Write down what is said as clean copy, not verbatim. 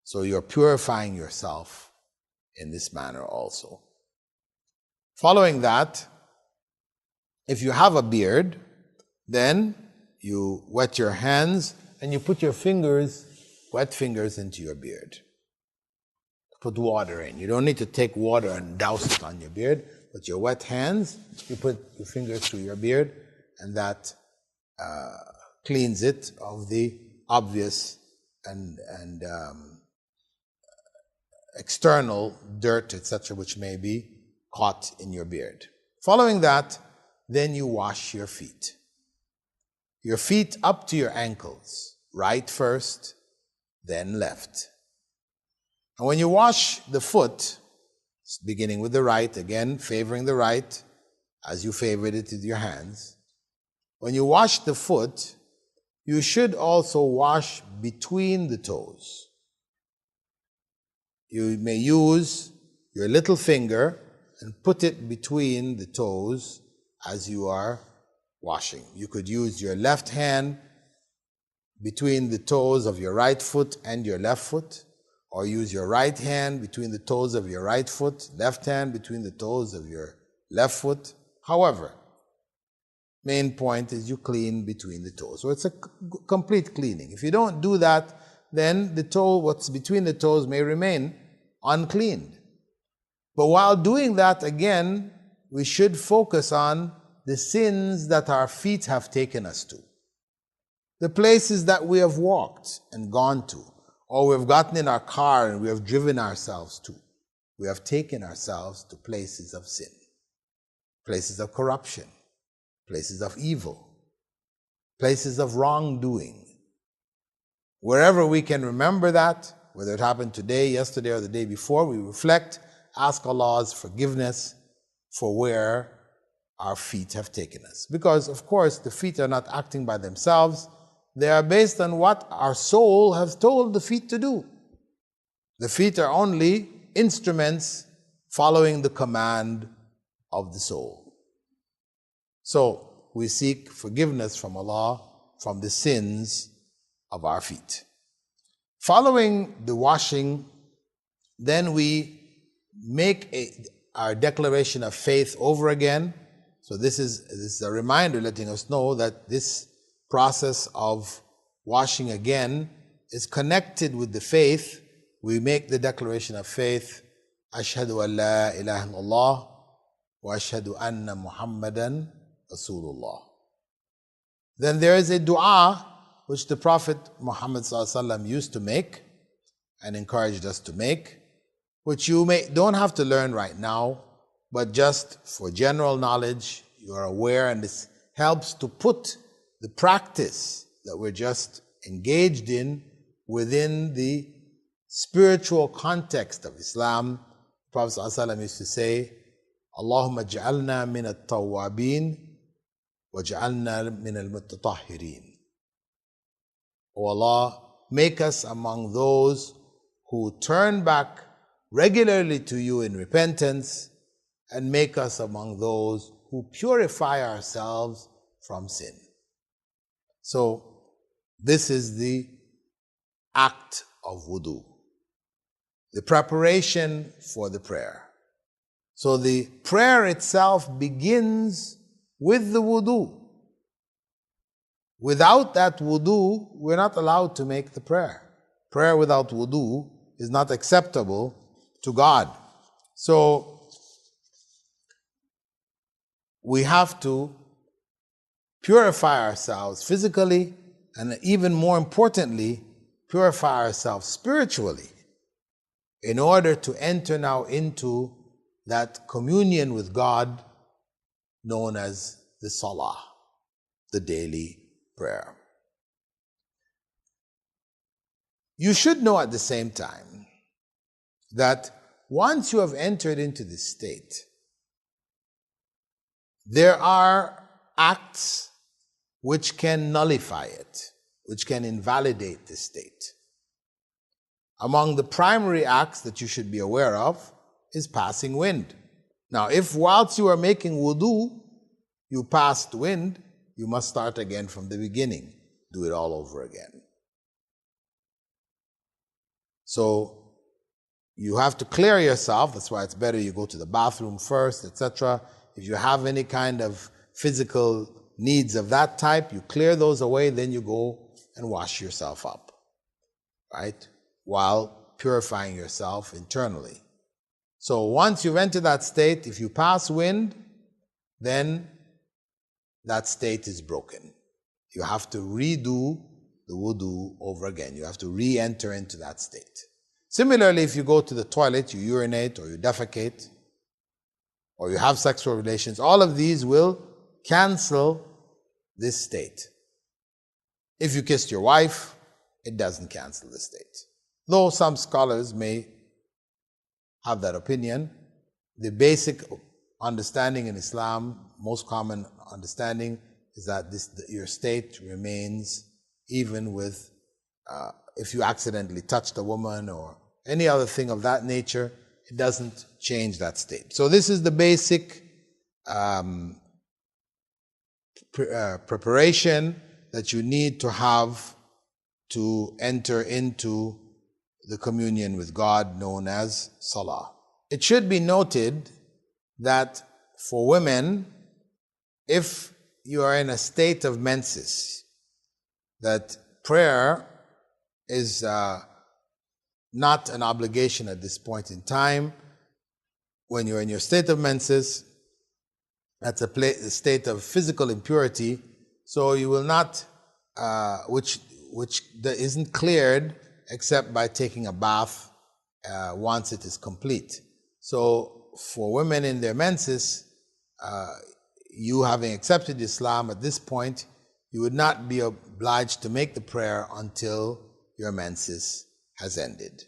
So you're purifying yourself in this manner also. Following that, if you have a beard, then you wet your hands and you put your fingers, wet fingers, into your beard. Put water in. You don't need to take water and douse it on your beard, but your wet hands, you put your fingers through your beard, and that cleans it of the obvious and external dirt, etc., which may be caught in your beard. Following that, then you wash your feet. Your feet up to your ankles, right first, then left. And when you wash the foot, beginning with the right, again favoring the right as you favored it with your hands, when you wash the foot, you should also wash between the toes. You may use your little finger and put it between the toes as you are washing. You could use your left hand between the toes of your right foot and your left foot, or use your right hand between the toes of your right foot, left hand between the toes of your left foot. However, main point is you clean between the toes. So it's a complete cleaning. If you don't do that, then the toe, what's between the toes, may remain uncleaned. But while doing that, again, we should focus on the sins that our feet have taken us to, the places that we have walked and gone to, or we've gotten in our car and we have driven ourselves to. We have taken ourselves to places of sin, places of corruption, places of evil, places of wrongdoing. Wherever we can remember that, whether it happened today, yesterday, or the day before, we reflect, ask Allah's forgiveness for where our feet have taken us. Because, of course, the feet are not acting by themselves. They are based on what our soul has told the feet to do. The feet are only instruments following the command of the soul. So we seek forgiveness from Allah from the sins of our feet. Following the washing, then we make our declaration of faith over again. So this is a reminder letting us know that this process of washing again is connected with the faith. We make the declaration of faith, Ashhadu an la ilaha illallah wa ashhadu anna Muhammadan Rasulullah. Then there is a dua which the Prophet Muhammad ﷺ used to make and encouraged us to make, which you don't have to learn right now, but just for general knowledge, you are aware, and this helps to put the practice that we're just engaged in within the spiritual context of Islam. The Prophet ﷺ used to say, Allahumma ja'alna min at-tawwabin wa ja'alna min al-mutatahhirin. O Allah, make us among those who turn back regularly to you in repentance, and make us among those who purify ourselves from sin. So this is the act of wudu, the preparation for the prayer. So the prayer itself begins with the wudu. Without that wudu, we're not allowed to make the prayer. Prayer without wudu is not acceptable to God. So we have to purify ourselves physically, and even more importantly, purify ourselves spiritually in order to enter now into that communion with God known as the salah, the daily prayer. You should know at the same time that once you have entered into this state, there are acts which can nullify it, which can invalidate the state. Among the primary acts that you should be aware of is passing wind. Now, if whilst you are making wudu, you passed wind, you must start again from the beginning. Do it all over again. So you have to clear yourself. That's why it's better you go to the bathroom first, etc. If you have any kind of physical needs of that type, you clear those away, then you go and wash yourself up, right? While purifying yourself internally. So once you've entered that state, if you pass wind, then that state is broken. You have to redo the wudu over again. You have to re-enter into that state. Similarly, if you go to the toilet, you urinate or you defecate, or you have sexual relations, all of these will cancel this state. If you kissed your wife, it doesn't cancel the state. Though some scholars may have that opinion, the basic understanding in Islam, most common understanding, is that your state remains even with, if you accidentally touched a woman or any other thing of that nature, it doesn't change that state. So this is the basic preparation that you need to have to enter into the communion with God known as Salah. It should be noted that for women, if you are in a state of menses, that prayer is not an obligation at this point in time. When you're in your state of menses, that's a state of physical impurity, so you will not, which isn't cleared except by taking a bath once it is complete. So for women in their menses, you having accepted Islam at this point, you would not be obliged to make the prayer until your menses has ended.